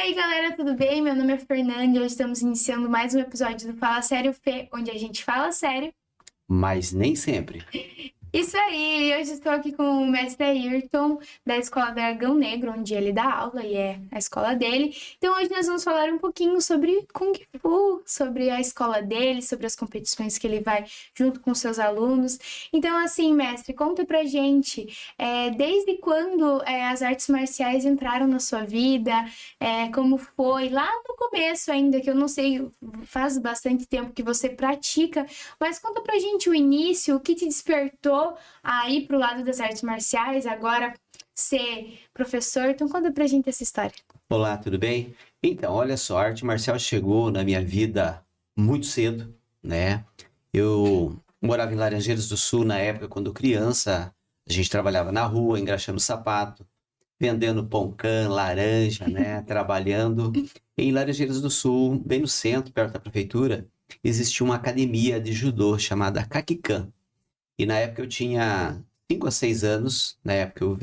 aí, galera, tudo bem? Meu nome é Fernanda e hoje estamos iniciando mais um episódio do Fala Sério Fê, onde a gente fala sério. Mas nem sempre. Isso aí, hoje estou aqui com o mestre Ayrton, da Escola Dragão Negro, onde ele dá aula e é a escola dele. Então hoje nós vamos falar um pouquinho sobre Kung Fu, sobre a escola dele, sobre as competições que ele vai junto com seus alunos. Então assim, mestre, conta pra gente, desde quando as artes marciais entraram na sua vida, como foi, lá no começo ainda, que eu não sei, faz bastante tempo que você pratica, mas conta pra gente o início, o que te despertou a ir pro lado das artes marciais, agora ser professor. Então conta pra gente essa história. Olá, tudo bem? Então, olha só, a arte marcial chegou na minha vida muito cedo, né? Eu morava em Laranjeiras do Sul na época, quando criança. A gente trabalhava na rua, engraxando sapato, vendendo pão-can, laranja, né? Trabalhando. Em Laranjeiras do Sul, bem no centro, perto da prefeitura, existia uma academia de judô chamada Kakikan. E na época eu tinha 5 a 6 anos, na época eu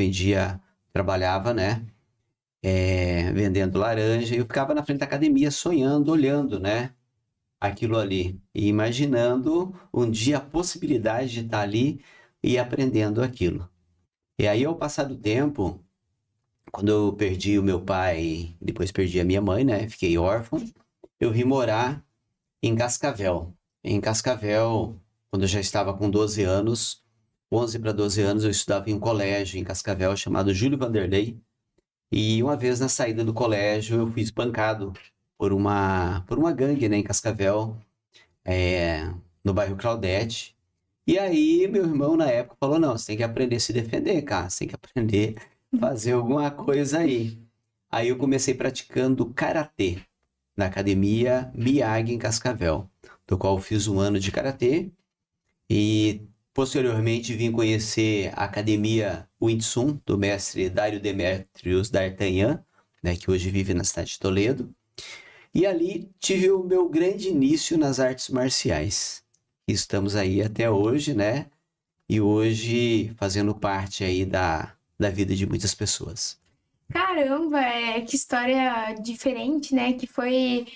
trabalhava, né? Vendendo laranja, e eu ficava na frente da academia sonhando, olhando, né? Aquilo ali, e imaginando um dia a possibilidade de estar ali e aprendendo aquilo. E aí, ao passar do tempo, quando eu perdi o meu pai, depois perdi a minha mãe, né? Fiquei órfão, eu vim morar em Cascavel. Em Cascavel, quando eu já estava com 12 anos, 11 para 12 anos, eu estudava em um colégio em Cascavel chamado Júlio Vanderlei. E uma vez na saída do colégio, eu fui espancado por uma gangue, né, em Cascavel, no bairro Claudete. E aí, meu irmão, na época, falou: Não, você tem que aprender a se defender, cara, você tem que aprender a fazer alguma coisa aí. Aí eu comecei praticando karatê na academia Miyagi em Cascavel, do qual eu fiz um ano de karatê e posteriormente vim conhecer a academia Wing Chun do mestre Dário Demetrius D'Artagnan, né, que hoje vive na cidade de Toledo. E ali tive o meu grande início nas artes marciais. Estamos aí até hoje, né? E hoje fazendo parte aí da vida de muitas pessoas. Caramba, que história diferente, né? Que foi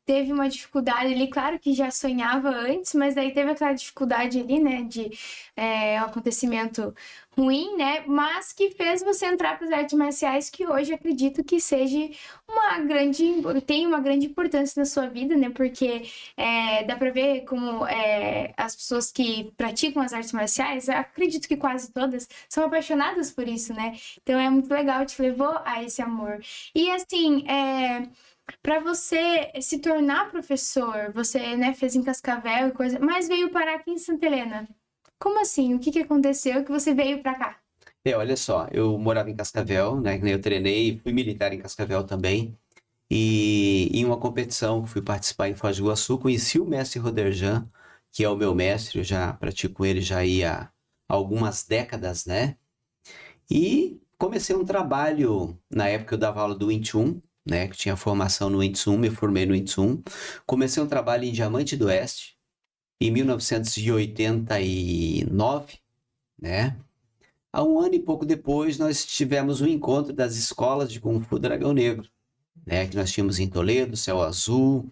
teve uma dificuldade ali, claro que já sonhava antes, mas daí teve aquela dificuldade ali, né? De um acontecimento ruim, né? Mas que fez você entrar para as artes marciais, que hoje acredito que seja tem uma grande importância na sua vida, né? Porque dá para ver como as pessoas que praticam as artes marciais, acredito que quase todas, são apaixonadas por isso, né? Então é muito legal, te levou a esse amor. E assim, para você se tornar professor, você, né, fez em Cascavel e coisa, mas veio parar aqui em Santa Helena. Como assim? O que que aconteceu que você veio para cá? Olha só, eu morava em Cascavel, né? Que nem eu treinei, fui militar em Cascavel também. E em uma competição que fui participar em Foz do Iguaçu, conheci o mestre Roderjan, que é o meu mestre, eu já pratico com ele já há algumas décadas, né? E comecei um trabalho, na época eu dava aula do Wing Chun, né? Que tinha formação no Wing Chun, me formei no Wing Chun. Comecei um trabalho em Diamante do Oeste, em 1989, né? Há um ano e pouco depois, nós tivemos um encontro das escolas de Kung Fu Dragão Negro, né? Que nós tínhamos em Toledo, Céu Azul,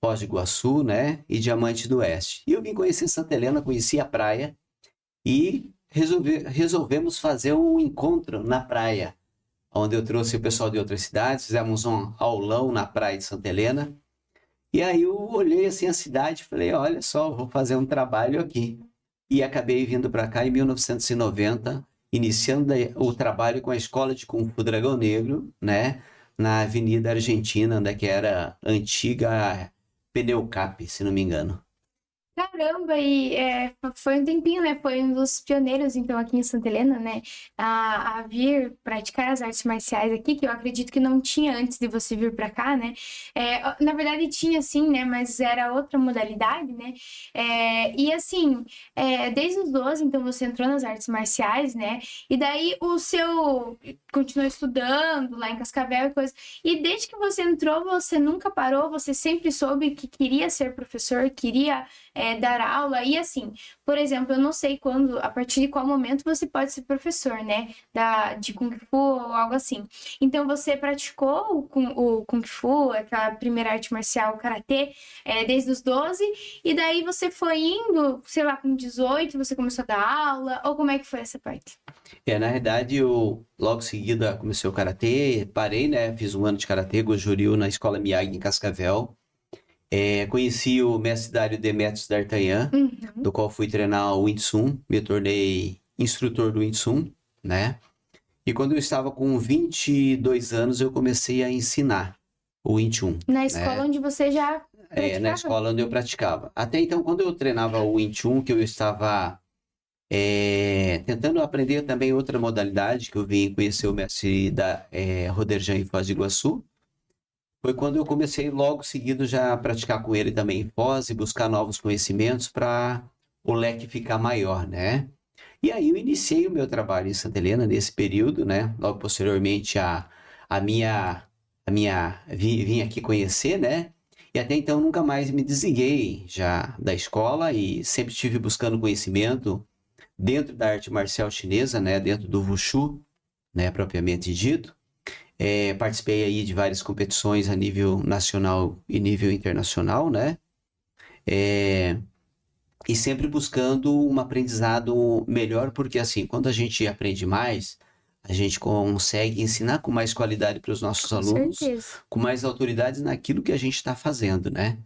Foz do Iguaçu, né? E Diamante do Oeste. E eu vim conhecer Santa Helena, conheci a praia e resolvemos fazer um encontro na praia, onde eu trouxe o pessoal de outras cidades, fizemos um aulão na praia de Santa Helena. E aí eu olhei assim a cidade e falei: Olha só, vou fazer um trabalho aqui. E acabei vindo para cá em 1990, iniciando o trabalho com a Escola de Kung Fu Dragão Negro, né? Na Avenida Argentina, onde que era a antiga Pneucap, se não me engano. Caramba, e foi um tempinho, né? Foi um dos pioneiros, então, aqui em Santa Helena, né? A vir praticar as artes marciais aqui, que eu acredito que não tinha antes de você vir pra cá, né? Na verdade, tinha sim, né? Mas era outra modalidade, né? E assim, desde os 12, então, você entrou nas artes marciais, né? E daí o seu. Continuou estudando lá em Cascavel e coisa. E desde que você entrou, você nunca parou, você sempre soube que queria ser professor, queria dar aula. E assim, por exemplo, eu não sei a partir de qual momento você pode ser professor, né? De Kung Fu ou algo assim. Então, você praticou o Kung Fu, aquela primeira arte marcial, o Karatê, desde os 12, e daí você foi indo, sei lá, com 18, você começou a dar aula, ou como é que foi essa parte? Na realidade, eu logo em seguida comecei o karatê, parei, né? Fiz um ano de karatê, Goju-Ryu, na escola Miyagi em Cascavel. Conheci o mestre Dário Demetrios D'Artagnan, Uhum. do qual fui treinar o Wing Chun, me tornei instrutor do Wing Chun, né? E quando eu estava com 22 anos, eu comecei a ensinar o Wing Chun, Na escola né? onde você já Na praticava? escola onde eu praticava. Até então, quando eu treinava o Wing Chun, que eu estava tentando aprender também outra modalidade, que eu vim conhecer o mestre Roderjan em Foz do Iguaçu, foi quando eu comecei logo seguido já a praticar com ele também em Foz e buscar novos conhecimentos para o leque ficar maior, né? E aí eu iniciei o meu trabalho em Santa Helena nesse período, né? Logo posteriormente a minha vim aqui conhecer, né? E até então nunca mais me desliguei já da escola e sempre estive buscando conhecimento dentro da arte marcial chinesa, né? Dentro do Wushu, né? Propriamente dito. Participei aí de várias competições a nível nacional e nível internacional, né? E sempre buscando um aprendizado melhor, porque assim, quando a gente aprende mais, a gente consegue ensinar com mais qualidade para os nossos Com alunos, certeza. com mais autoridade naquilo que a gente está fazendo, né?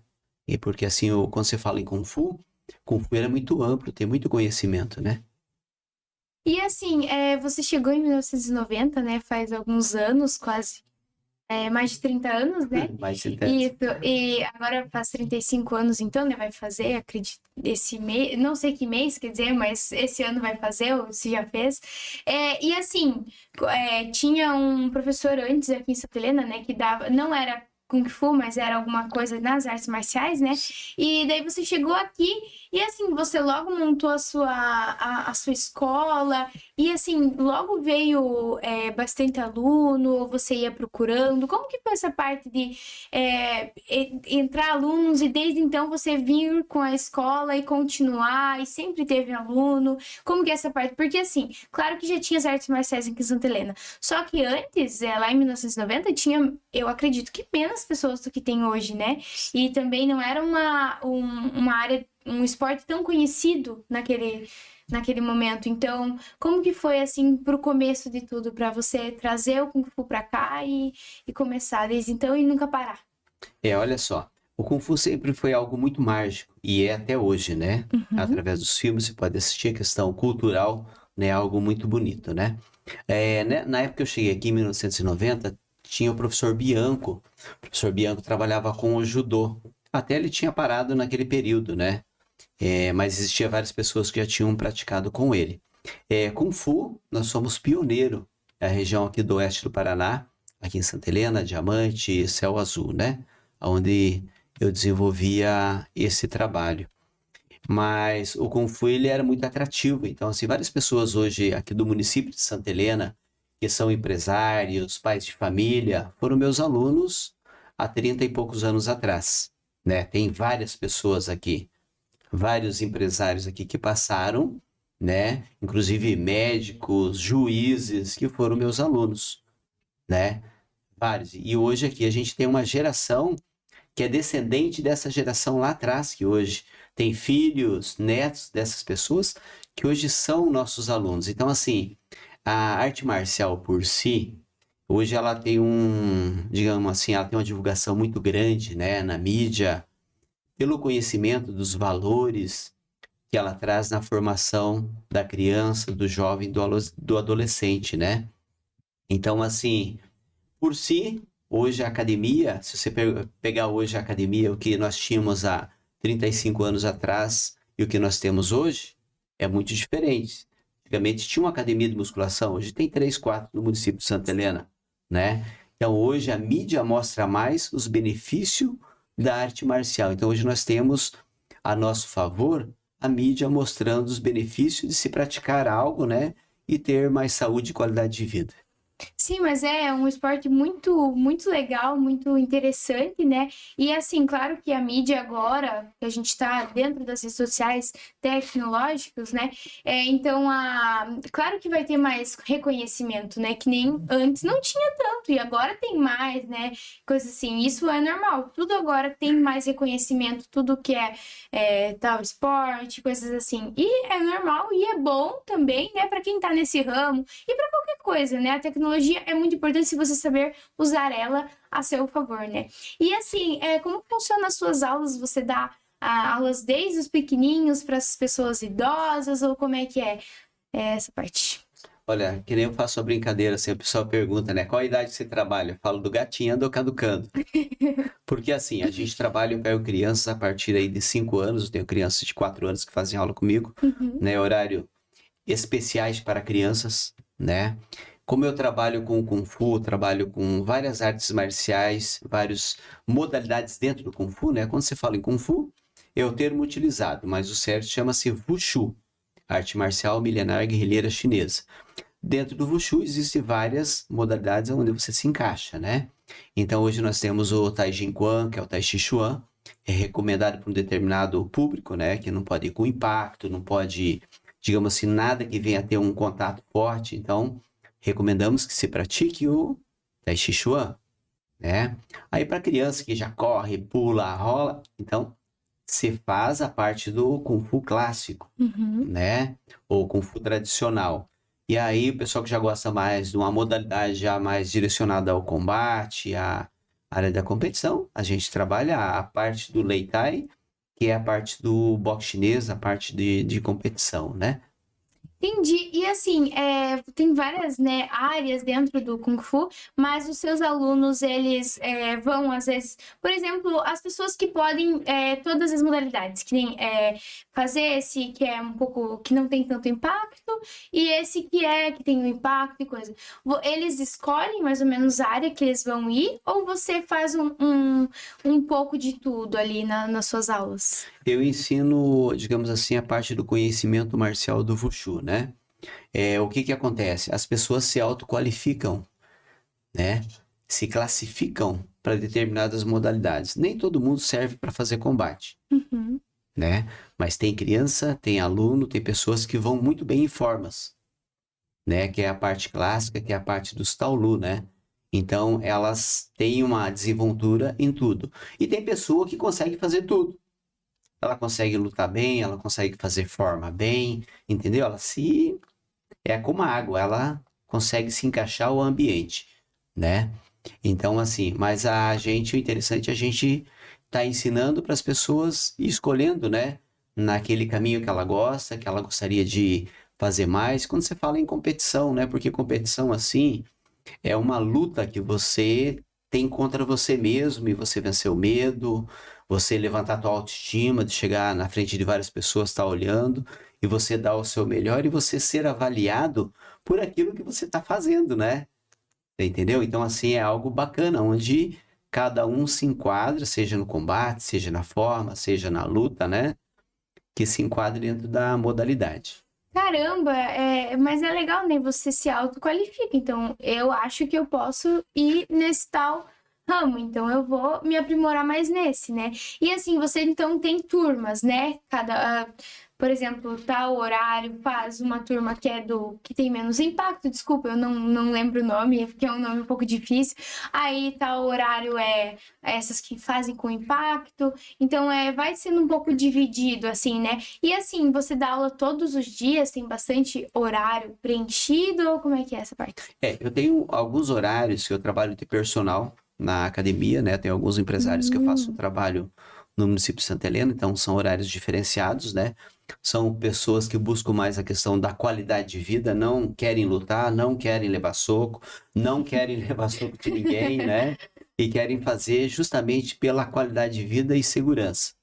E porque assim, quando você fala em Kung Fu é muito amplo, tem muito conhecimento, né? E assim, você chegou em 1990, né? Faz alguns anos, quase mais de 30 anos, né? Mais Isso, sintético. e agora faz 35 anos, então, né? Vai fazer, acredito, esse mês, não sei que mês, quer dizer, mas esse ano vai fazer, ou se já fez. E assim, tinha um professor antes aqui em Santa Helena, né? Que dava, não era Kung Fu, mas era alguma coisa nas artes marciais, né? E daí você chegou aqui e assim, você logo montou a sua escola e assim, logo veio bastante aluno, ou você ia procurando. Como que foi essa parte de entrar alunos e desde então você vir com a escola e continuar e sempre teve aluno? Como que é essa parte? Porque assim, claro que já tinha as artes marciais aqui em Santa Helena, só que antes, lá em 1990, tinha, eu acredito que menos pessoas do que tem hoje, né? E também não era uma área, um esporte tão conhecido naquele momento. Então, como que foi assim pro começo de tudo, para você trazer o Kung Fu para cá e começar desde então e nunca parar? Olha só, o Kung Fu sempre foi algo muito mágico e é até hoje, né? Uhum. Através dos filmes você pode assistir a questão cultural, né? Algo muito bonito, né? Né? Na época que eu cheguei aqui, em 1990, tinha o professor Bianco. O professor Bianco trabalhava com o judô. Até ele tinha parado naquele período, né? Mas existia várias pessoas que já tinham praticado com ele. Kung Fu, nós somos pioneiro na região aqui do oeste do Paraná, aqui em Santa Helena, Diamante, Céu Azul, né? Onde eu desenvolvia esse trabalho. Mas o Kung Fu ele era muito atrativo. Então, assim, várias pessoas hoje aqui do município de Santa Helena, que são empresários, pais de família, foram meus alunos há 30 e poucos anos atrás, né? Tem várias pessoas aqui, vários empresários aqui que passaram, né? Inclusive médicos, juízes, que foram meus alunos, né? Vários. E hoje aqui a gente tem uma geração que é descendente dessa geração lá atrás, que hoje tem filhos, netos dessas pessoas, que hoje são nossos alunos. Então, assim, a arte marcial por si, hoje ela tem digamos assim, ela tem uma divulgação muito grande, né, na mídia, pelo conhecimento dos valores que ela traz na formação da criança, do jovem, do adolescente, né? Então, assim, por si, hoje a academia, se você pegar hoje a academia, o que nós tínhamos há 35 anos atrás e o que nós temos hoje, é muito diferente. Antigamente tinha uma academia de musculação, hoje tem 3, 4 no município de Santa Helena, né? Então hoje a mídia mostra mais os benefícios da arte marcial. Então hoje nós temos a nosso favor a mídia mostrando os benefícios de se praticar algo, né? E ter mais saúde e qualidade de vida. Sim, mas é um esporte muito, muito legal, muito interessante, né? E assim, claro que a mídia agora, que a gente está dentro das redes sociais tecnológicas, né? Então, claro que vai ter mais reconhecimento, né? Que nem antes não tinha tanto, e agora tem mais, né? Coisa assim, isso é normal. Tudo agora tem mais reconhecimento, tudo que tal esporte, coisas assim. E é normal e é bom também, né? Para quem tá nesse ramo e para qualquer coisa, né? A tecnologia é muito importante se você saber usar ela a seu favor, né? E assim, como funcionam as suas aulas? Você dá aulas desde os pequenininhos para as pessoas idosas ou como é que é essa parte? Olha, que nem eu faço a brincadeira, assim, o pessoal pergunta, né? Qual a idade você trabalha? Eu falo do gatinho ando caducando. Porque assim, a gente trabalha, eu pego crianças a partir aí de 5 anos, eu tenho crianças de 4 anos que fazem aula comigo, Uhum, né? Horário especiais para crianças, né? Como eu trabalho com Kung Fu, trabalho com várias artes marciais, várias modalidades dentro do Kung Fu, né? Quando você fala em Kung Fu, é o termo utilizado, mas o certo chama-se Wushu, arte marcial milenar guerrilheira chinesa. Dentro do Wushu existem várias modalidades onde você se encaixa, né? Então hoje nós temos o Tai Chi Chuan, que é o Tai Chi Chuan, é recomendado para um determinado público, né? Que não pode ir com impacto, não pode, digamos assim, nada que venha a ter um contato forte. Então recomendamos que se pratique o Tai Chi Chuan, né? Aí para criança que já corre, pula, rola, então se faz a parte do Kung Fu clássico, uhum. né? Ou Kung Fu tradicional. E aí, o pessoal que já gosta mais de uma modalidade já mais direcionada ao combate, à área da competição, a gente trabalha a parte do Lei Tai, que é a parte do boxe chinês, a parte de competição, né? Entendi. E assim, tem várias, né, áreas dentro do Kung Fu, mas os seus alunos, eles vão, às vezes, por exemplo, as pessoas que podem todas as modalidades, que nem fazer esse que é um pouco, que não tem tanto impacto, e esse que tem um impacto e coisa. Eles escolhem mais ou menos a área que eles vão ir, ou você faz um pouco de tudo ali nas suas aulas? Eu ensino, digamos assim, a parte do conhecimento marcial do Wushu, né? O que que acontece? As pessoas se autoqualificam, né? Se classificam para determinadas modalidades. Nem todo mundo serve para fazer combate, Uhum. né? Mas tem criança, tem aluno, tem pessoas que vão muito bem em formas, né? Que é a parte clássica, que é a parte dos Taolu, né? Então, elas têm uma desenvoltura em tudo. E tem pessoa que consegue fazer tudo. Ela consegue lutar bem, ela consegue fazer forma bem, entendeu? Ela se... É como a água, ela consegue se encaixar ao ambiente, né? Então, assim, mas a gente, o interessante é a gente tá ensinando para as pessoas e escolhendo, né, naquele caminho que ela gosta, que ela gostaria de fazer mais. Quando você fala em competição, né? Porque competição assim é uma luta que você tem contra você mesmo e você vencer o medo, você levantar a tua autoestima, de chegar na frente de várias pessoas, estar olhando e você dar o seu melhor e você ser avaliado por aquilo que você está fazendo, né? Entendeu? Então, assim, é algo bacana, onde cada um se enquadra, seja no combate, seja na forma, seja na luta, né? Que se enquadre dentro da modalidade. Caramba, mas é legal, né? Você se autoqualifica. Então, eu acho que eu posso ir nesse tal ramo. Então, eu vou me aprimorar mais nesse, né? E assim, você então tem turmas, né? Por exemplo, tal horário faz uma turma que tem menos impacto. Desculpa, eu não lembro o nome, porque é um nome um pouco difícil. Aí, tal horário é essas que fazem com impacto. Então, vai sendo um pouco dividido, assim, né? E assim, você dá aula todos os dias, tem bastante horário preenchido, ou como é que é essa parte? Eu tenho alguns horários que eu trabalho de personal na academia, né? Tem alguns empresários que eu faço um Hum, trabalho no município de Santa Helena, então são horários diferenciados, né? São pessoas que buscam mais a questão da qualidade de vida, não querem lutar, não querem levar soco, não querem levar soco de ninguém, né? E querem fazer justamente pela qualidade de vida e segurança.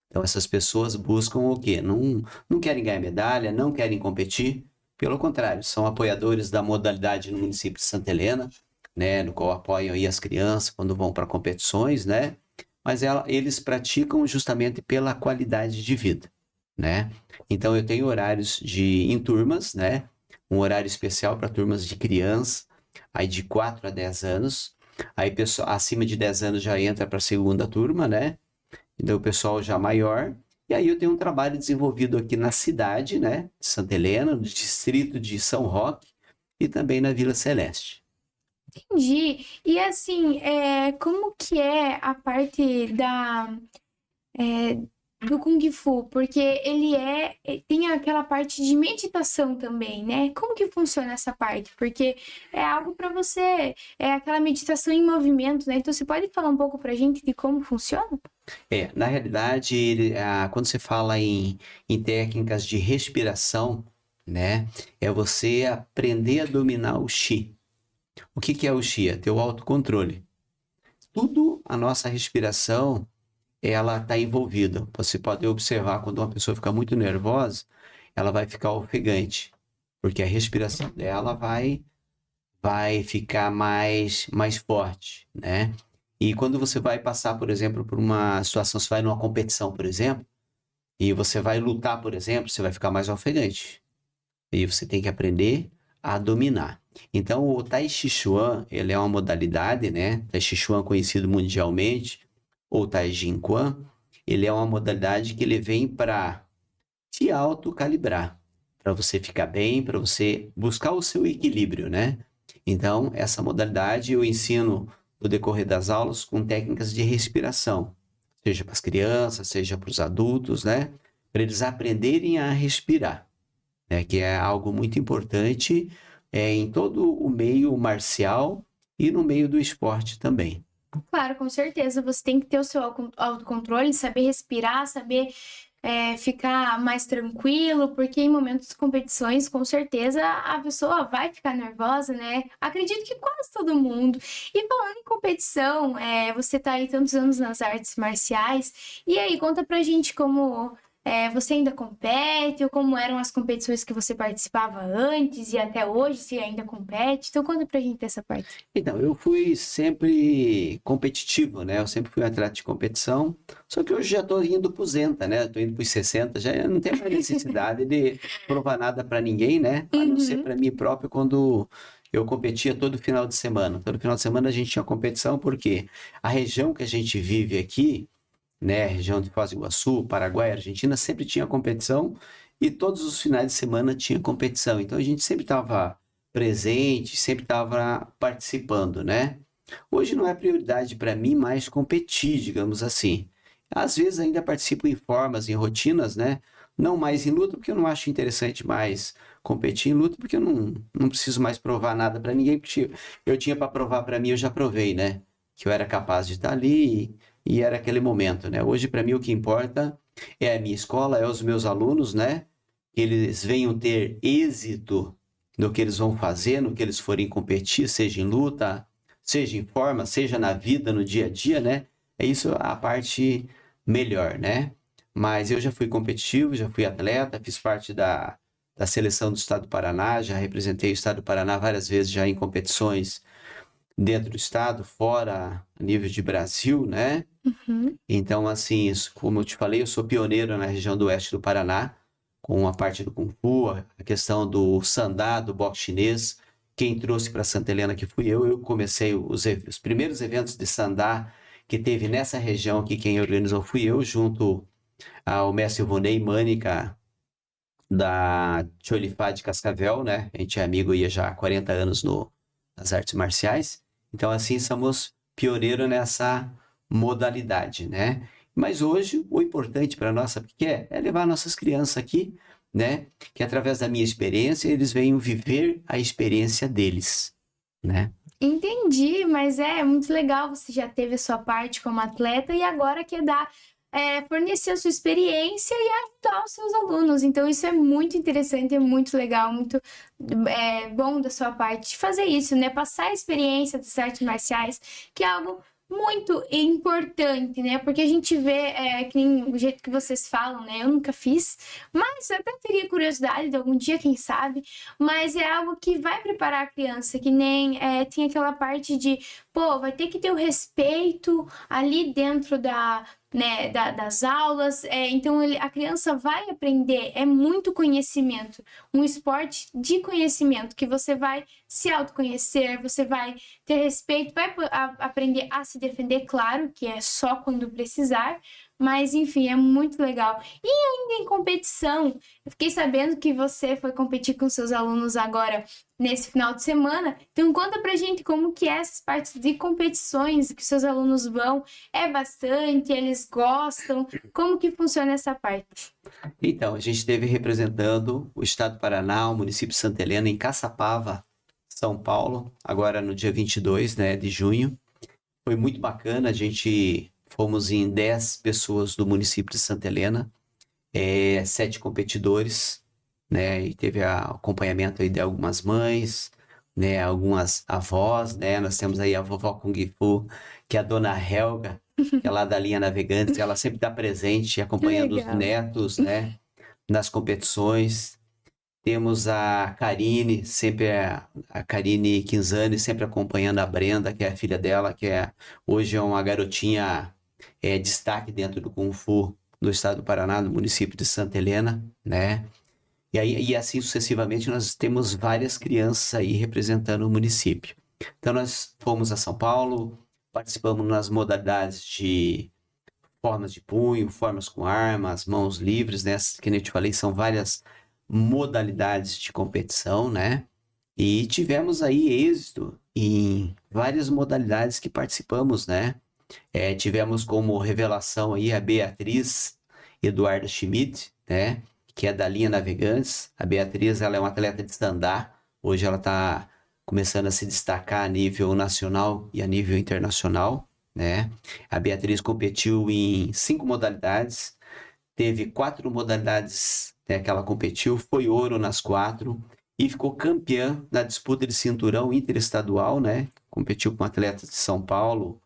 Então, essas pessoas buscam o quê? Não querem ganhar medalha, não querem competir. Pelo contrário, são apoiadores da modalidade no município de Santa Helena, né? No qual apoiam aí as crianças quando vão para competições, né? Mas eles praticam justamente pela qualidade de vida, né? Então, eu tenho horários em turmas, né? Um horário especial para turmas de criança, Aí de 4 a 10 anos. Aí pessoal acima de 10 anos já entra para a segunda turma, né? Então o pessoal já maior. E aí eu tenho um trabalho desenvolvido aqui na cidade, né? De Santa Helena, no distrito de São Roque e também na Vila Celeste. Entendi. E assim, como que é a parte do Kung Fu? Porque tem aquela parte de meditação também, né? Como que funciona essa parte? Porque é algo para você, é aquela meditação em movimento, né? Então você pode falar um pouco pra gente de como funciona? Na realidade, quando você fala em técnicas de respiração, né? É você aprender a dominar o Qi. O que é o Qi? É teu autocontrole. Tudo a nossa respiração, ela está envolvida. Você pode observar quando uma pessoa fica muito nervosa, ela vai ficar ofegante, porque a respiração dela vai ficar mais forte, né? E quando você vai passar, por exemplo, por uma situação, você vai numa competição, por exemplo, e você vai lutar, por exemplo, você vai ficar mais ofegante. E você tem que aprender a dominar. Então, o Tai Chi Chuan, ele é uma modalidade, né? Tai Chi Chuan conhecido mundialmente, ou Tai Chi Quan, ele é uma modalidade que ele vem para te autocalibrar, para você ficar bem, para você buscar o seu equilíbrio, né? Então, essa modalidade eu ensino no decorrer das aulas com técnicas de respiração, seja para as crianças, seja para os adultos, né? Para eles aprenderem a respirar, né? Que é algo muito importante em todo o meio marcial e no meio do esporte também. Claro, com certeza. Você tem que ter o seu autocontrole, saber respirar, saber ficar mais tranquilo, porque em momentos de competições, com certeza, a pessoa vai ficar nervosa, né? Acredito que quase todo mundo. E falando em competição, você tá aí tantos anos nas artes marciais, e aí, conta pra gente como você ainda compete, ou como eram as competições que você participava antes e até hoje, se ainda compete. Então, conta pra gente essa parte. Então, eu fui sempre competitivo, né? Eu sempre fui um atleta de competição, só que hoje já estou indo para os 60, né? Estou indo para os 60, já não tenho mais necessidade de provar nada para ninguém, né? A não ser para mim próprio quando eu competia todo final de semana. Todo final de semana a gente tinha competição, porque a região que a gente vive aqui, né? A região de Foz do Iguaçu, Paraguai, Argentina, sempre tinha competição e todos os finais de semana tinha competição. Então a gente sempre estava presente, sempre estava participando, né? Hoje não é prioridade para mim mais competir, digamos assim. Às vezes ainda participo em formas, em rotinas, né? Não mais em luta, porque eu não acho interessante mais competir em luta, porque eu não preciso mais provar nada para ninguém, porque eu tinha para provar para mim, eu já provei, né? Que eu era capaz de estar ali e era aquele momento, né? Hoje, para mim, o que importa é a minha escola, é os meus alunos, né? Que eles venham ter êxito no que eles vão fazer, no que eles forem competir, seja em luta, seja em forma, seja na vida, no dia a dia, né? É isso a parte melhor, né? Mas eu já fui competitivo, já fui atleta, fiz parte da seleção do Estado do Paraná, já representei o Estado do Paraná várias vezes já em competições dentro do Estado, fora, a nível de Brasil, né? Uhum. Então, assim, como eu te falei, eu sou pioneiro na região do oeste do Paraná, com a parte do Kung Fu, a questão do Sandá, do boxe chinês. Quem trouxe para Santa Helena que fui eu. Eu comecei os primeiros eventos de Sandá que teve nessa região aqui, quem organizou fui eu, junto ao mestre Ivonei Mânica, da Cholifá de Cascavel, né? A gente é amigo aí já há 40 anos nas artes marciais. Então, assim, somos pioneiros nessa modalidade, né? Mas hoje, o importante para nós, sabe o que é? Levar nossas crianças aqui, né? Que através da minha experiência, eles venham viver a experiência deles, né? Entendi, mas é muito legal. Você já teve a sua parte como atleta e agora quer fornecer a sua experiência e ajudar os seus alunos. Então, isso é muito interessante, é muito legal, muito bom da sua parte fazer isso, né? Passar a experiência das artes marciais, que é algo muito importante, né? Porque a gente vê que nem o jeito que vocês falam, né? Eu nunca fiz, mas eu até teria curiosidade de algum dia, quem sabe. Mas é algo que vai preparar a criança, que nem tem aquela parte de, pô, vai ter que ter o respeito ali dentro né, das aulas. Então a criança vai aprender, é muito conhecimento, um esporte de conhecimento, que você vai se autoconhecer, você vai ter respeito, vai aprender a se defender, claro, que é só quando precisar, mas enfim, é muito legal. E ainda em competição, eu fiquei sabendo que você foi competir com seus alunos agora nesse final de semana. Então conta pra gente como que é essas partes de competições que seus alunos vão. É bastante, eles gostam. Como que funciona essa parte? Então, a gente esteve representando o estado do Paraná, o município de Santa Helena, em Caçapava, São Paulo, agora no dia 22, né, de junho. Foi muito bacana, a gente fomos em 10 pessoas do município de Santa Helena, 7 competidores, né, e teve acompanhamento aí de algumas mães, né, algumas avós, né, nós temos aí a vovó Kung Fu, que é a dona Helga, que é lá da linha Navegantes, ela sempre está presente, acompanhando os Legal. netos, né, nas competições. Temos a Karine, sempre a Karine Quinzani, sempre acompanhando a Brenda, que é a filha dela, hoje é uma garotinha destaque dentro do Kung Fu do estado do Paraná, no município de Santa Helena, né? E assim sucessivamente nós temos várias crianças aí representando o município. Então nós fomos a São Paulo, participamos nas modalidades de formas de punho, formas com armas, mãos livres, né? Que nem eu te falei, são várias modalidades de competição, né? E tivemos aí êxito em várias modalidades que participamos, né? Tivemos como revelação aí a Beatriz Eduarda Schmidt, né? Que é da linha Navegantes. A Beatriz, ela é uma atleta de stand-up. Hoje ela está começando a se destacar a nível nacional e a nível internacional, né? A Beatriz competiu em 5 modalidades, teve 4 modalidades, né, que ela competiu, foi ouro nas 4 e ficou campeã na disputa de cinturão interestadual, né? Competiu com atletas de São Paulo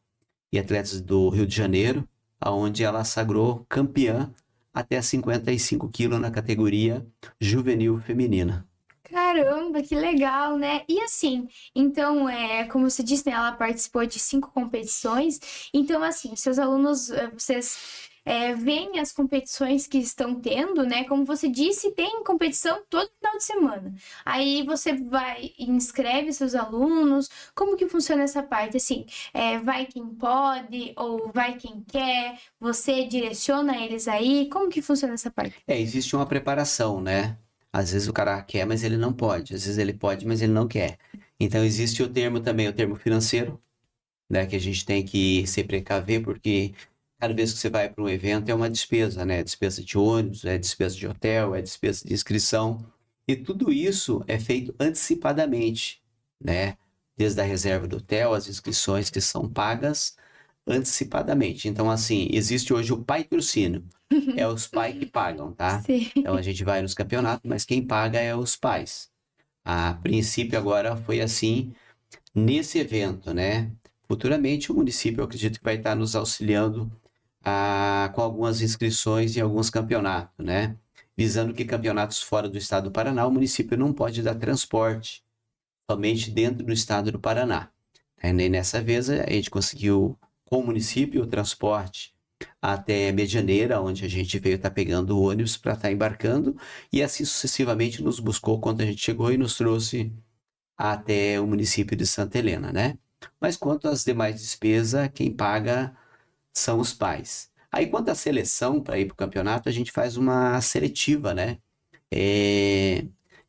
e atletas do Rio de Janeiro, aonde ela sagrou campeã até 55 quilos na categoria juvenil feminina. Caramba, que legal, né? E assim, então, como você disse, né, ela participou de 5 competições. Então, assim, seus alunos, vocês veem as competições que estão tendo, né? Como você disse, tem competição todo final de semana. Aí você vai e inscreve seus alunos. Como que funciona essa parte? Assim, vai quem pode ou vai quem quer? Você direciona eles aí? Como que funciona essa parte? Existe uma preparação, né? Às vezes o cara quer, mas ele não pode. Às vezes ele pode, mas ele não quer. Então existe o termo também, o termo financeiro, né? Que a gente tem que se precaver, porque cada vez que você vai para um evento é uma despesa, né? Despesa de ônibus, é despesa de hotel, é despesa de inscrição. E tudo isso é feito antecipadamente, né? Desde a reserva do hotel, as inscrições que são pagas antecipadamente. Então, assim, existe hoje o patrocínio. É os pais que pagam, tá? Sim. Então a gente vai nos campeonatos, mas quem paga é os pais. A princípio agora foi assim nesse evento, né? Futuramente o município, eu acredito que vai estar nos auxiliando com algumas inscrições em alguns campeonatos, né? Visando que campeonatos fora do estado do Paraná, o município não pode dar transporte, somente dentro do estado do Paraná. E nessa vez a gente conseguiu, com o município, o transporte até Medianeira, onde a gente veio estar pegando o ônibus para estar embarcando, e assim sucessivamente nos buscou quando a gente chegou e nos trouxe até o município de Santa Helena, né? Mas quanto às demais despesas, quem paga são os pais. Aí, quanto à seleção para ir para o campeonato, a gente faz uma seletiva, né?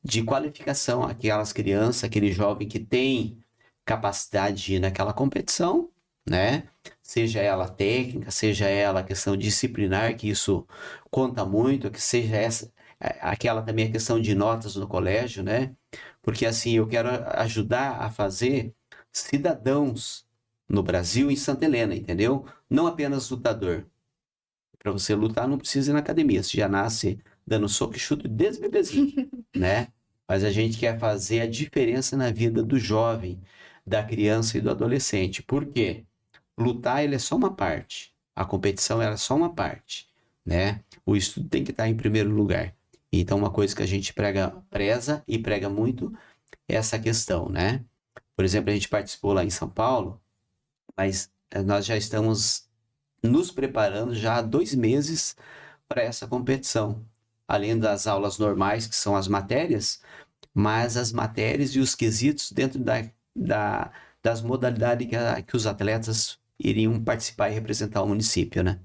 De qualificação, aquelas crianças, aquele jovem que tem capacidade de ir naquela competição, né? Seja ela técnica, seja ela questão disciplinar, que isso conta muito, que seja aquela também a questão de notas no colégio, né? Porque assim, eu quero ajudar a fazer cidadãos no Brasil e em Santa Helena, entendeu? Não apenas lutador. Para você lutar, não precisa ir na academia. Você já nasce dando soco e chute desde bebezinho, né? Mas a gente quer fazer a diferença na vida do jovem, da criança e do adolescente. Por quê? Lutar, ele é só uma parte. A competição, ela é só uma parte, né? O estudo tem que estar em primeiro lugar. Então, uma coisa que a gente preza e prega muito é essa questão, né? Por exemplo, a gente participou lá em São Paulo, mas nós já estamos nos preparando já há 2 meses para essa competição. Além das aulas normais, que são as matérias, mas as matérias e os quesitos dentro das modalidades que os atletas iriam participar e representar o município, né?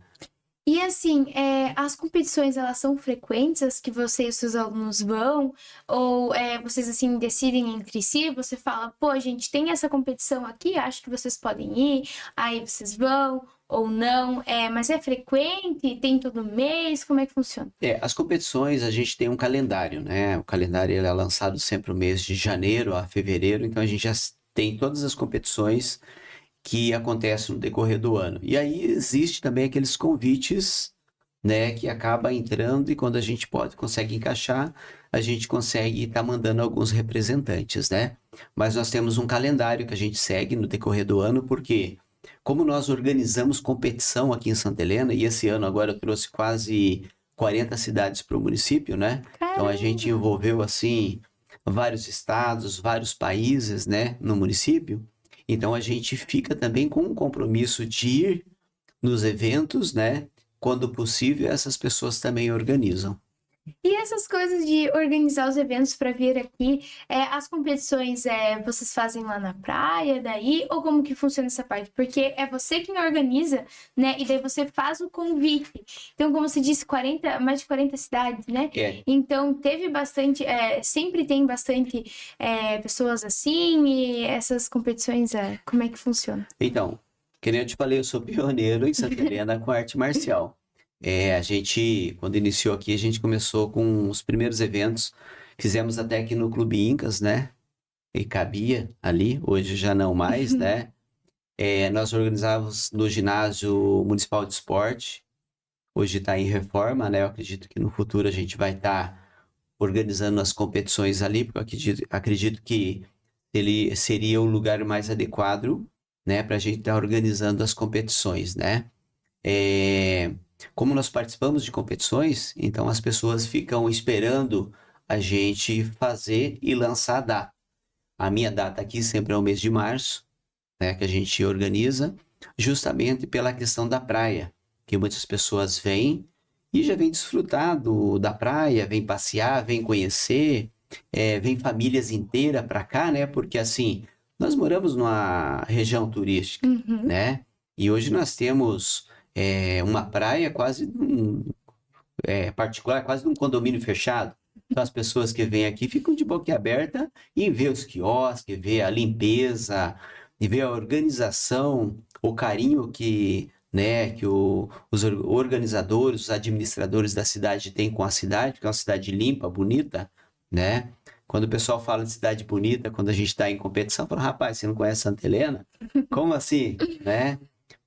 E assim, as competições, elas são frequentes, as que você e os seus alunos vão? Ou vocês, assim, decidem entre si? Você fala, pô, gente, tem essa competição aqui, acho que vocês podem ir, aí vocês vão ou não? Mas é frequente? Tem todo mês? Como é que funciona? As competições, a gente tem um calendário, né? O calendário ele é lançado sempre no mês de janeiro a fevereiro, então a gente já tem todas as competições que acontecem no decorrer do ano. E aí existe também aqueles convites, né, que acaba entrando e quando a gente consegue encaixar, a gente consegue estar mandando alguns representantes, né? Mas nós temos um calendário que a gente segue no decorrer do ano, porque como nós organizamos competição aqui em Santa Helena, e esse ano agora eu trouxe quase 40 cidades para o município, né? Então a gente Caramba! envolveu assim vários estados, vários países, né, no município. Então a gente fica também com um compromisso de ir nos eventos, né? Quando possível, essas pessoas também organizam. E essas coisas de organizar os eventos para vir aqui, as competições vocês fazem lá na praia, daí? Ou como que funciona essa parte? Porque é você quem organiza, né? E daí você faz o convite. Então, como você disse, mais de 40 cidades, né? É. Então, teve bastante, sempre tem bastante pessoas assim, e essas competições, como é que funciona? Então, que nem eu te falei, eu sou pioneiro em Santa Helena com arte marcial. A gente, quando iniciou aqui, a gente começou com os primeiros eventos. Fizemos até aqui no Clube Incas, né? E cabia ali, hoje já não mais, né? Nós organizávamos no Ginásio Municipal de Esporte. Hoje está em reforma, né? Eu acredito que no futuro a gente vai estar organizando as competições ali, porque eu acredito que ele seria o lugar mais adequado, né? Para a gente estar organizando as competições, né? Como nós participamos de competições, então as pessoas ficam esperando a gente fazer e lançar a data. A minha data aqui sempre é o mês de março, né, que a gente organiza, justamente pela questão da praia, que muitas pessoas vêm e já vêm desfrutar da praia, vêm passear, vêm conhecer, vêm famílias inteiras para cá, né? Porque assim, nós moramos numa região turística, Uhum. né? E hoje nós temos uma praia particular, quase num condomínio fechado. Então as pessoas que vêm aqui ficam de boca aberta e vê os quiosques, vê a limpeza, e vê a organização, o carinho que, né, que os organizadores, os administradores da cidade têm com a cidade, que é uma cidade limpa, bonita, né? Quando o pessoal fala de cidade bonita, quando a gente está em competição, fala, rapaz, você não conhece Santa Helena? Como assim, né?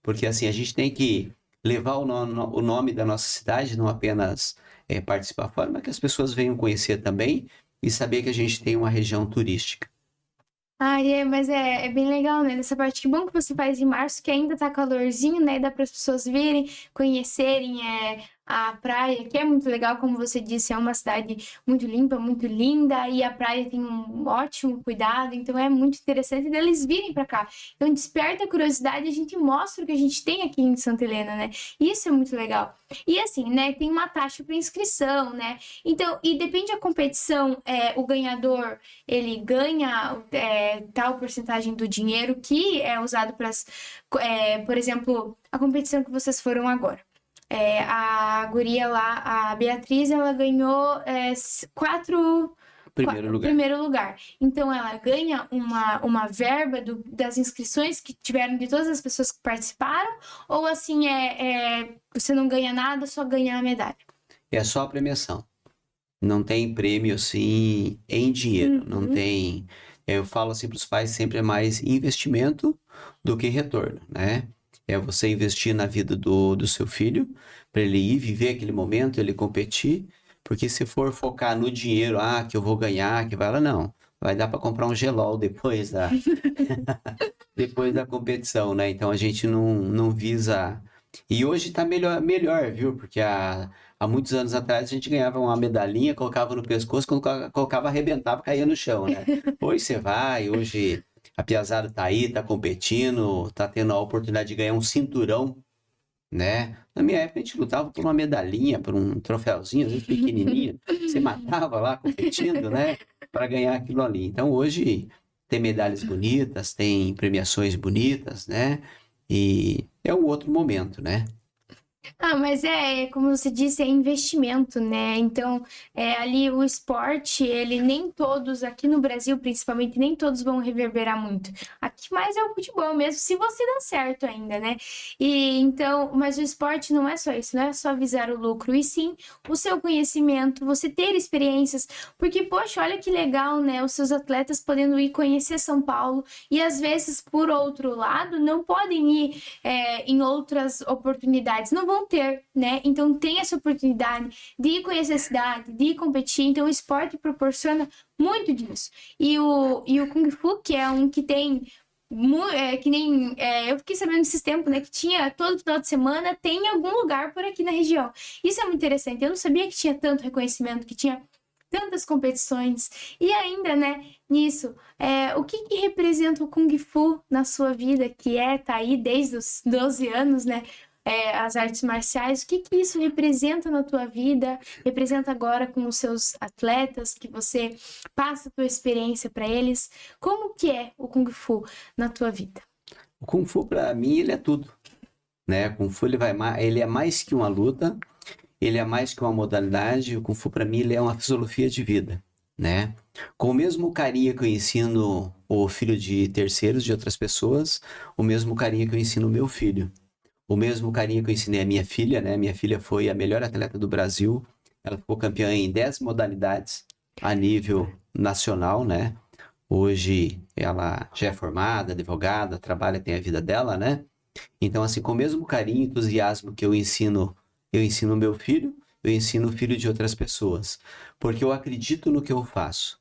Porque assim, a gente tem que levar o nome da nossa cidade, não apenas participar fora, mas que as pessoas venham conhecer também e saber que a gente tem uma região turística. Mas é bem legal, né? Nessa parte, que bom que você faz em março, que ainda tá calorzinho, né? Dá para as pessoas virem, conhecerem a praia, que é muito legal, como você disse, é uma cidade muito limpa, muito linda, e a praia tem um ótimo cuidado, então é muito interessante deles virem para cá. Então desperta a curiosidade e a gente mostra o que a gente tem aqui em Santa Helena, né? Isso é muito legal. E assim, né? Tem uma taxa para inscrição, né? Então, e depende da competição, o ganhador ele ganha tal porcentagem do dinheiro que é usado para, por exemplo, a competição que vocês foram agora. A guria lá, a Beatriz, ela ganhou primeiro lugar. Então, ela ganha uma verba das inscrições que tiveram de todas as pessoas que participaram, ou assim, você não ganha nada, só ganha a medalha? É só a premiação. Não tem prêmio assim em dinheiro. Não Uhum. tem. Eu falo assim para os pais, sempre é mais investimento do que retorno, né? É você investir na vida do seu filho, para ele ir viver aquele momento, ele competir, porque se for focar no dinheiro, que eu vou ganhar, que vai lá, não. Vai dar para comprar um gelol depois da competição, né? Então a gente não visa. E hoje tá melhor, viu? Porque há muitos anos atrás a gente ganhava uma medalhinha, colocava no pescoço, quando colocava, arrebentava, caía no chão, né? Hoje você vai, hoje a piazada tá aí, tá competindo, tá tendo a oportunidade de ganhar um cinturão, né? Na minha época a gente lutava por uma medalhinha, por um troféuzinho, às vezes pequenininho, você matava lá competindo, né? Para ganhar aquilo ali. Então hoje tem medalhas bonitas, tem premiações bonitas, né? E é um outro momento, né? Ah, mas como você disse, é investimento, né? Então, ali o esporte, ele nem todos, aqui no Brasil principalmente, nem todos vão reverberar muito. Aqui mais é o futebol mesmo, se você dá certo ainda, né? E então, mas o esporte não é só isso, não é só visar o lucro, e sim o seu conhecimento, você ter experiências, porque, poxa, olha que legal, né? Os seus atletas podendo ir conhecer São Paulo, e às vezes, por outro lado, não podem ir em outras oportunidades, não vão ter, né? Então tem essa oportunidade de ir conhecer a cidade, de ir competir. Então o esporte proporciona muito disso. E o Kung Fu, que é um que tem que nem eu fiquei sabendo esses tempos, né? Que tinha todo final de semana, tem em algum lugar por aqui na região. Isso é muito interessante. Eu não sabia que tinha tanto reconhecimento, que tinha tantas competições. E ainda, né, nisso, o que que representa o Kung Fu na sua vida, que tá aí desde os 12 anos, né? As artes marciais, o que que isso representa na tua vida, representa agora com os seus atletas, que você passa a tua experiência para eles, como que é o Kung Fu na tua vida? O Kung Fu para mim ele é tudo, né? O Kung Fu ele é mais que uma luta, ele é mais que uma modalidade. O Kung Fu para mim ele é uma filosofia de vida, né? Com o mesmo carinho que eu ensino o filho de terceiros, de outras pessoas, o mesmo carinho que eu ensino o meu filho. O mesmo carinho que eu ensinei a minha filha, né? Minha filha foi a melhor atleta do Brasil. Ela ficou campeã em 10 modalidades a nível nacional, né? Hoje ela já é formada, advogada, trabalha, tem a vida dela, né? Então, assim, com o mesmo carinho e entusiasmo que eu ensino o meu filho, eu ensino o filho de outras pessoas. Porque eu acredito no que eu faço.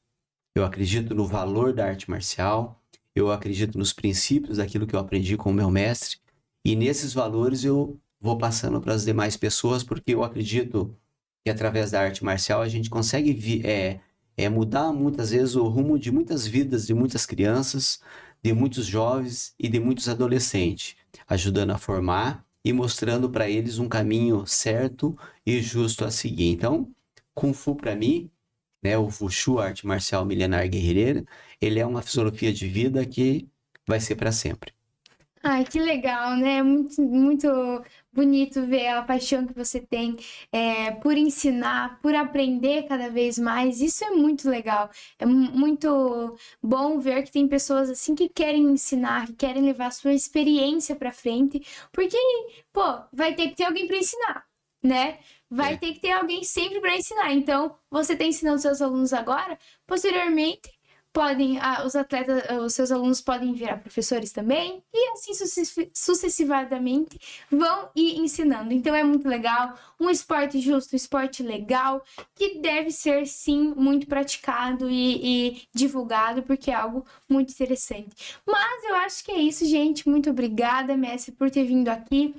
Eu acredito no valor da arte marcial, eu acredito nos princípios daquilo que eu aprendi com o meu mestre, e nesses valores eu vou passando para as demais pessoas, porque eu acredito que através da arte marcial a gente consegue mudar muitas vezes o rumo de muitas vidas, de muitas crianças, de muitos jovens e de muitos adolescentes, ajudando a formar e mostrando para eles um caminho certo e justo a seguir. Então, Kung Fu para mim, né, o Wushu, a arte marcial milenar guerreira, ele é uma filosofia de vida que vai ser para sempre. Ai, que legal, né? Muito, muito bonito ver a paixão que você tem por ensinar, por aprender cada vez mais. Isso é muito legal. É muito bom ver que tem pessoas assim que querem ensinar, que querem levar a sua experiência para frente, porque, pô, vai ter que ter alguém para ensinar, né? Vai É. ter que ter alguém sempre para ensinar. Então, você está ensinando seus alunos agora, posteriormente os atletas, os seus alunos podem virar professores também, e assim sucessivamente vão ir ensinando. Então é muito legal, um esporte justo, um esporte legal, que deve ser sim muito praticado e divulgado, porque é algo muito interessante. Mas eu acho que é isso, gente. Muito obrigada, Messi, por ter vindo aqui.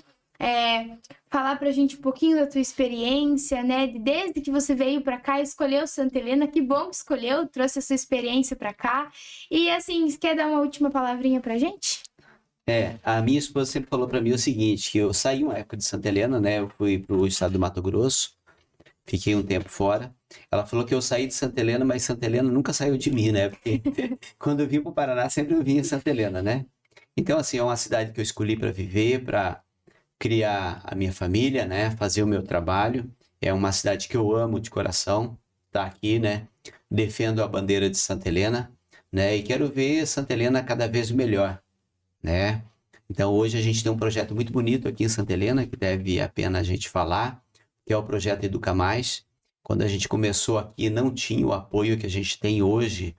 Falar pra gente um pouquinho da tua experiência, né? Desde que você veio pra cá, escolheu Santa Helena, que bom que escolheu, trouxe essa experiência pra cá. E assim, quer dar uma última palavrinha pra gente? A minha esposa sempre falou para mim o seguinte, que eu saí uma época de Santa Helena, né? Eu fui para o estado do Mato Grosso, fiquei um tempo fora. Ela falou que eu saí de Santa Helena, mas Santa Helena nunca saiu de mim, né? Porque quando eu vim para o Paraná, sempre eu vinha em Santa Helena, né? Então, assim, é uma cidade que eu escolhi para viver, para criar a minha família, né? Fazer o meu trabalho. É uma cidade que eu amo de coração, tá aqui, né? Defendo a bandeira de Santa Helena, né? E quero ver Santa Helena cada vez melhor, né? Então, hoje a gente tem um projeto muito bonito aqui em Santa Helena, que deve a pena a gente falar, que é o projeto Educa Mais. Quando a gente começou aqui, não tinha o apoio que a gente tem hoje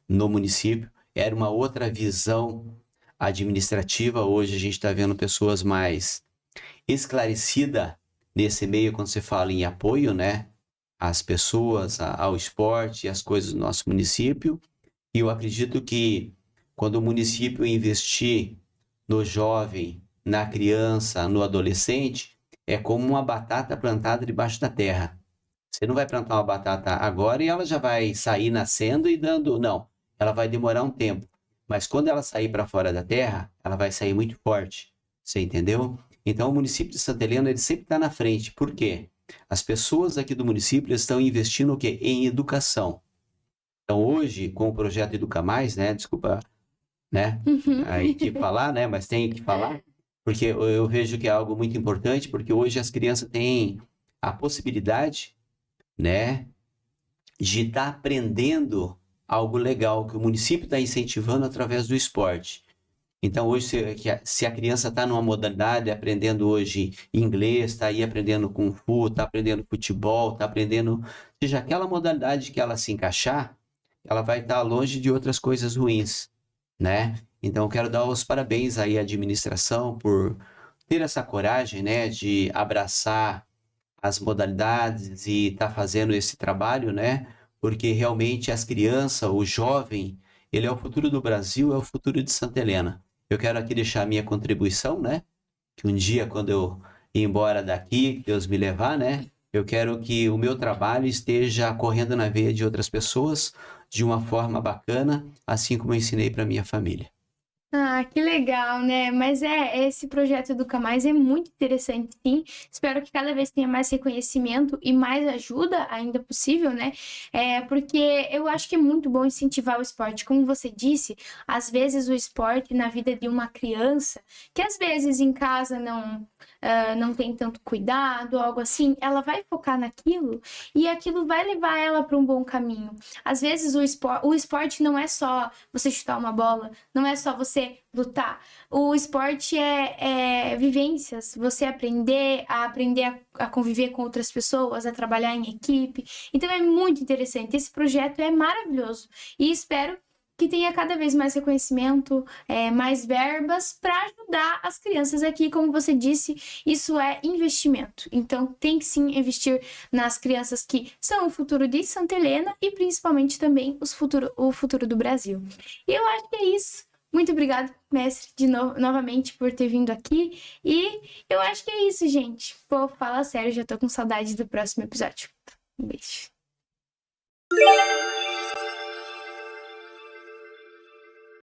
no município, era uma outra visão administrativa. Hoje a gente está vendo pessoas mais esclarecidas nesse meio quando se fala em apoio, né? Às pessoas, ao esporte, às coisas do nosso município. E eu acredito que quando o município investir no jovem, na criança, no adolescente, é como uma batata plantada debaixo da terra. Você não vai plantar uma batata agora e ela já vai sair nascendo e dando. Não, ela vai demorar um tempo. Mas quando ela sair para fora da terra, ela vai sair muito forte. Você entendeu? Então, o município de Santa Helena, ele sempre está na frente. Por quê? As pessoas aqui do município estão investindo o quê? Em educação. Então, hoje, com o projeto Educa Mais, né? Desculpa, né? Aí que falar, né? Mas tem que falar, porque eu vejo que é algo muito importante, porque hoje as crianças têm a possibilidade, né, de estar aprendendo algo legal que o município está incentivando através do esporte. Então, hoje, se a criança está numa modalidade, aprendendo hoje inglês, está aí aprendendo Kung Fu, está aprendendo futebol, está aprendendo, seja aquela modalidade que ela se encaixar, ela vai estar longe de outras coisas ruins, né? Então, eu quero dar os parabéns aí à administração por ter essa coragem, né, de abraçar as modalidades e estar fazendo esse trabalho, né? Porque realmente as crianças, o jovem, ele é o futuro do Brasil, é o futuro de Santa Helena. Eu quero aqui deixar a minha contribuição, né? Que um dia, quando eu ir embora daqui, Deus me levar, né? Eu quero que o meu trabalho esteja correndo na veia de outras pessoas de uma forma bacana, assim como eu ensinei para minha família. Ah, que legal, né? Mas esse projeto Educa Mais é muito interessante, sim. Espero que cada vez tenha mais reconhecimento e mais ajuda ainda possível, né? Porque eu acho que é muito bom incentivar o esporte. Como você disse, às vezes o esporte na vida de uma criança, que às vezes em casa não tem tanto cuidado, algo assim, ela vai focar naquilo e aquilo vai levar ela para um bom caminho. Às vezes o esporte não é só você chutar uma bola, não é só você lutar. O esporte é vivências, você aprender a conviver com outras pessoas, a trabalhar em equipe. Então é muito interessante. Esse projeto é maravilhoso e espero que tenha cada vez mais reconhecimento, mais verbas para ajudar as crianças aqui. Como você disse, isso é investimento. Então tem que sim investir nas crianças que são o futuro de Santa Helena e principalmente também o futuro do Brasil. E eu acho que é isso. Muito obrigada, mestre, novamente por ter vindo aqui. E eu acho que é isso, gente. Pô, fala sério, já tô com saudade do próximo episódio. Um beijo.